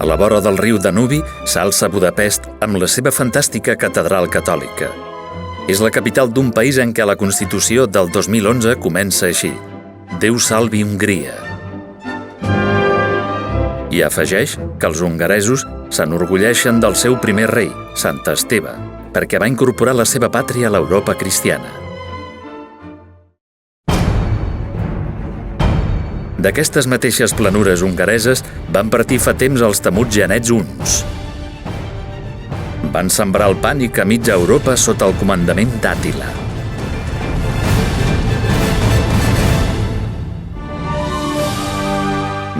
la vora del riu Danubi s'alça Budapest amb la seva fantàstica catedral catòlica. És la capital d'un país en què la Constitució del 2011 comença així: Déu salvi Hongria. I afegeix que els hongaresos s'enorgulleixen del seu primer rei, Sant Esteve, perquè va incorporar la seva pàtria a l'Europa cristiana. D'aquestes mateixes planures hongareses van partir fa temps els temuts genets huns. Van sembrar el pànic a mitja Europa sota el comandament d'Àtila.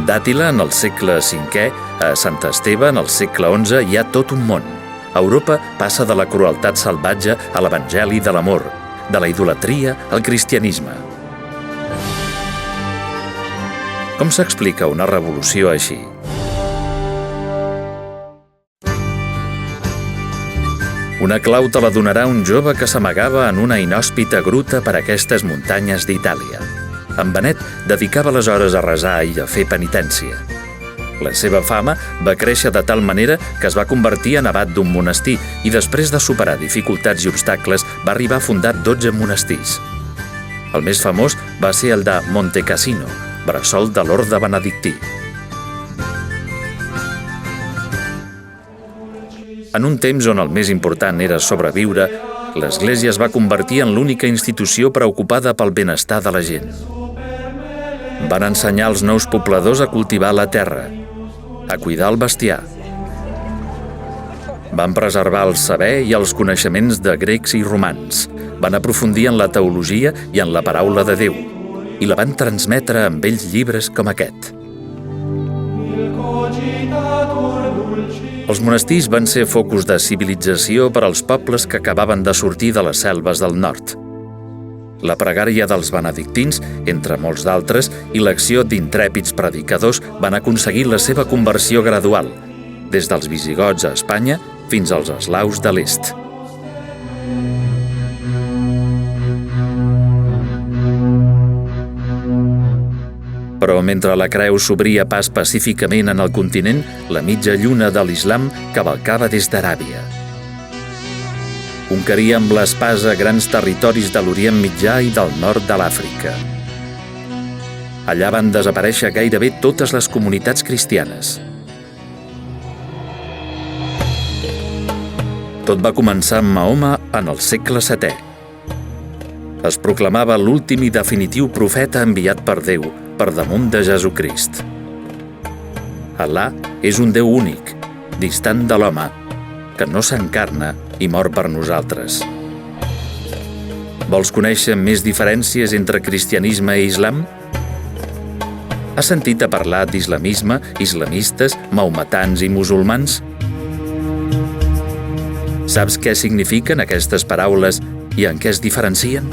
D'Àtila en el segle V, a Sant Esteve en el segle XI hi ha tot un món. Europa passa de la crueltat salvatge a l'evangeli de l'amor, de la idolatria al cristianisme. Com s'explica una revolució així? Una clau te la donarà un jove que s'amagava en una inhòspita gruta per aquestes muntanyes d'Itàlia. En Benet dedicava les hores a resar i a fer penitència. La seva fama va créixer de tal manera que es va convertir en abat d'un monestir i després de superar dificultats i obstacles va arribar a fundar 12 monestirs. El més famós va ser el de Monte Cassino, bressol de l'orde benedictí. En un temps on el més important era sobreviure, l'Església es va convertir en l'única institució preocupada pel benestar de la gent. Van ensenyar als nous pobladors a cultivar la terra, a cuidar el bestiar. Van preservar el saber i els coneixements de grecs i romans. Van aprofundir en la teologia i en la paraula de Déu, i la van transmetre amb vells llibres com aquest. Els monestirs van ser focus de civilització per als pobles que acabaven de sortir de les selves del nord. La pregària dels benedictins, entre molts d'altres, i l'acció d'intrèpids predicadors van aconseguir la seva conversió gradual, des dels visigots a Espanya fins als eslaus de l'est. Però mentre la creu s'obria pas pacíficament en el continent, la mitja lluna de l'islam cavalcava des d'Aràbia. Conqueria amb l'espasa grans territoris de l'Orient Mitjà i del nord de l'Àfrica. Allà van desaparèixer gairebé totes les comunitats cristianes. Tot va començar amb Mahoma en el segle VII. Es proclamava l'últim i definitiu profeta enviat per Déu, per damunt de Jesucrist. Al·là és un Déu únic, distant de l'home, que no s'encarna i mor per nosaltres. Vols conèixer més diferències entre cristianisme i islam? Has sentit a parlar d'islamisme, islamistes, maometans i musulmans? Saps què signifiquen aquestes paraules i en què es diferencien?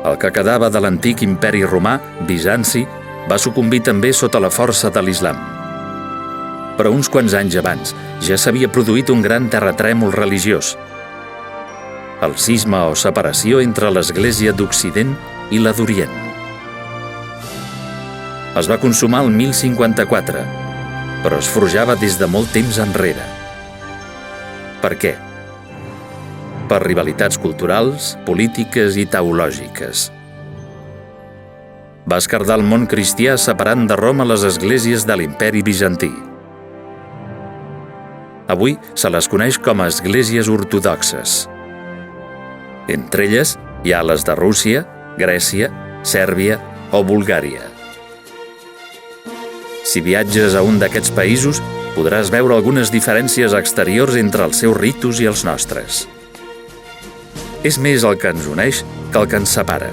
El que quedava de l'antic imperi romà, Bizanci, va sucumbir també sota la força de l'islam. Però uns quants anys abans ja s'havia produït un gran terratrèmol religiós. El cisma o separació entre l'Església d'Occident i la d'Orient. Es va consumar el 1054, però es forjava des de molt temps enrere. Per què? Per rivalitats culturals, polítiques i teològiques. Va esquerdar el món cristià separant de Roma les esglésies de l'imperi bizantí. Avui se les coneix com a esglésies ortodoxes. Entre elles hi ha les de Rússia, Grècia, Sèrbia o Bulgària. Si viatges a un d'aquests països, podràs veure algunes diferències exteriors entre els seus ritus i els nostres. És més el que ens uneix que el que ens separa,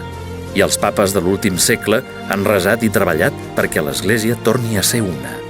i els papes de l'últim segle han resat i treballat perquè l'Església torni a ser una.